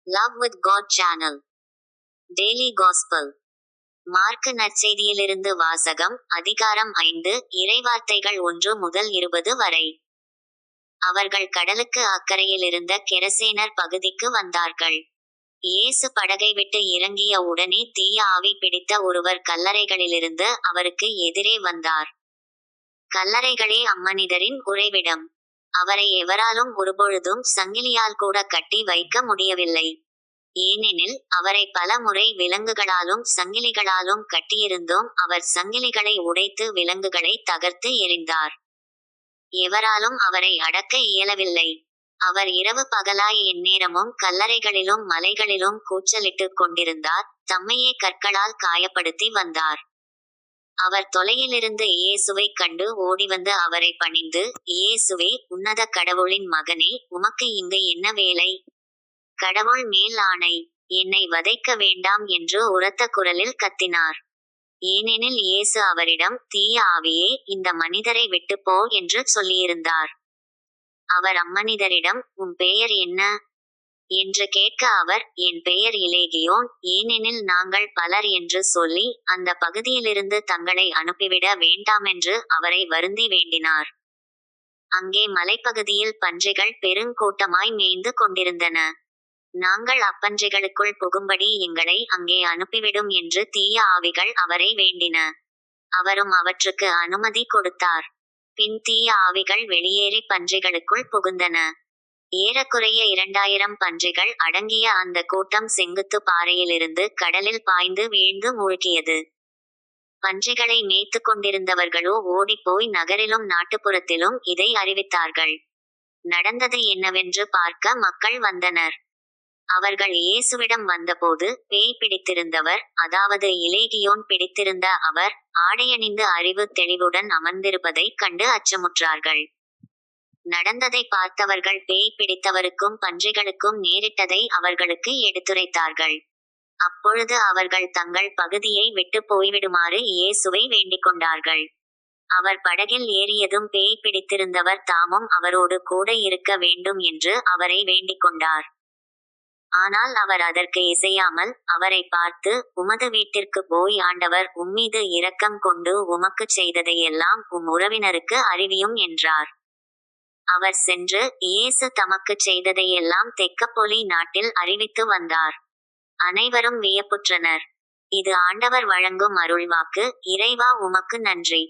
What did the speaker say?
Love with God channel daily gospel. Mark நற்செய்தியிலிருந்து வாசகம். அதிகாரம் 5 இறைவார்த்தைகள் 1 முதல் 20 வரை. அவர்கள் கடலுக்கு அக்கரையிலிருந்த கெரசேனர் பகுதிக்கு வந்தார்கள். இயேசு படகை விட்டு இறங்கிய உடனே தீய ஆவி பிடித்த ஒருவர் கல்லறைகளிலிருந்து அவருக்கு எதிரே வந்தார். கல்லறைகளே அம்மனிதரின் உறைவிடம். அவரை எவராலும் ஒருபொழுதும் சங்கிலியால் கூட கட்டி வைக்க முடியவில்லை. ஏனெனில் அவரை பல முறை விலங்குகளாலும் சங்கிலிகளாலும் கட்டியிருந்தோம். அவர் சங்கிலிகளை உடைத்து விலங்குகளை தகர்த்து எறிந்தார். எவராலும் அவரை அடக்க இயலவில்லை. அவர் இரவு பகலாய் எந்நேரமும் கல்லறைகளிலும் மலைகளிலும் கூச்சலிட்டுக் கொண்டிருந்தார். தம்மையே கற்களால் காயப்படுத்தி வந்தார். அவர் தொலையிலிருந்து இயேசுவைக் கண்டு ஓடிவந்து அவரை பணிந்து, இயேசுவே, உன்னத கடவுளின் மகனே, உமக்கு இங்கு என்ன வேலை? கடவுள் மேல் ஆணை, என்னை வதைக்க வேண்டாம் என்று உரத்த குரலில் கத்தினார். ஏனெனில் இயேசு அவரிடம், தீய ஆவியே, இந்த மனிதரை விட்டுப் போ என்று சொல்லியிருந்தார். அவர் அம்மனிதரிடம், உம் பெயர் என்ன? என்று கேட்க அவர், என் பெயர் இலேகியோன், ஏனெனில் நாங்கள் பலர் என்று சொல்லி, அந்த பகுதியிலிருந்து தங்களை அனுப்பிவிட வேண்டாமென்று அவரை வருந்தி வேண்டினார். அங்கே மலைப்பகுதியில் பன்றிகள் பெருங்கூட்டமாய் மேய்ந்து கொண்டிருந்தன. நாங்கள் அப்பன்றிகளுக்குள் புகும்படி எங்களை அங்கே அனுப்பிவிடும் என்று தீய ஆவிகள் அவரை வேண்டின. அவரும் அவற்றுக்கு அனுமதி கொடுத்தார். பின் தீய ஆவிகள் வெளியேறி பன்றிகளுக்குள் புகுந்தன. ஏறக்குறைய 2000 பன்றிகள் அடங்கிய அந்த கூட்டம் செங்குத்து பாறையிலிருந்து கடலில் பாய்ந்து வீழ்ந்து மூழ்கியது. பன்றிகளை மேய்த்து கொண்டிருந்தவர்களோ ஓடிப்போய் நகரிலும் நாட்டுப்புறத்திலும் இதை அறிவித்தார்கள். நடந்தது என்னவென்று பார்க்க மக்கள் வந்தனர். அவர்கள் இயேசுவிடம் வந்தபோது, பேய் பிடித்திருந்தவர், அதாவது இலேகியோன் பிடித்திருந்த அவர், ஆடையணிந்து அறிவு தெளிவுடன் அமர்ந்திருப்பதைக் கண்டு அச்சமுற்றார்கள். நடந்ததை பார்த்தவர்கள் பேய் பிடித்தவருக்கும் பன்றிகளுக்கும் நேரிட்டதை அவர்களுக்கு எடுத்துரைத்தார்கள். அப்பொழுது அவர்கள் தங்கள் பகுதியை விட்டு போய்விடுமாறு இயேசுவை வேண்டிக்கொண்டார்கள். அவர் படகில் ஏறியதும் பேய் பிடித்திருந்தவர் தாமும் அவரோடு கூட இருக்க வேண்டும் என்று அவரை வேண்டிக்கொண்டார். ஆனால் அவர் அதற்கு இசையாமல், அவரை பார்த்து, உமது வீட்டிற்கு போய் ஆண்டவர் உம்மீது இரக்கம் கொண்டு உமக்குச் செய்ததையெல்லாம் உம் உறவினருக்கு அறிவியும் என்றார். அவர் சென்று, இயேசு தமக்குச் செய்ததையெல்லாம் தெக்கப்பொலி நாட்டில் அறிவித்து வந்தார். அனைவரும் வியப்புற்றனர். இது ஆண்டவர் வழங்கும் அருள்வாக்கு. இறைவா, உமக்கு நன்றி.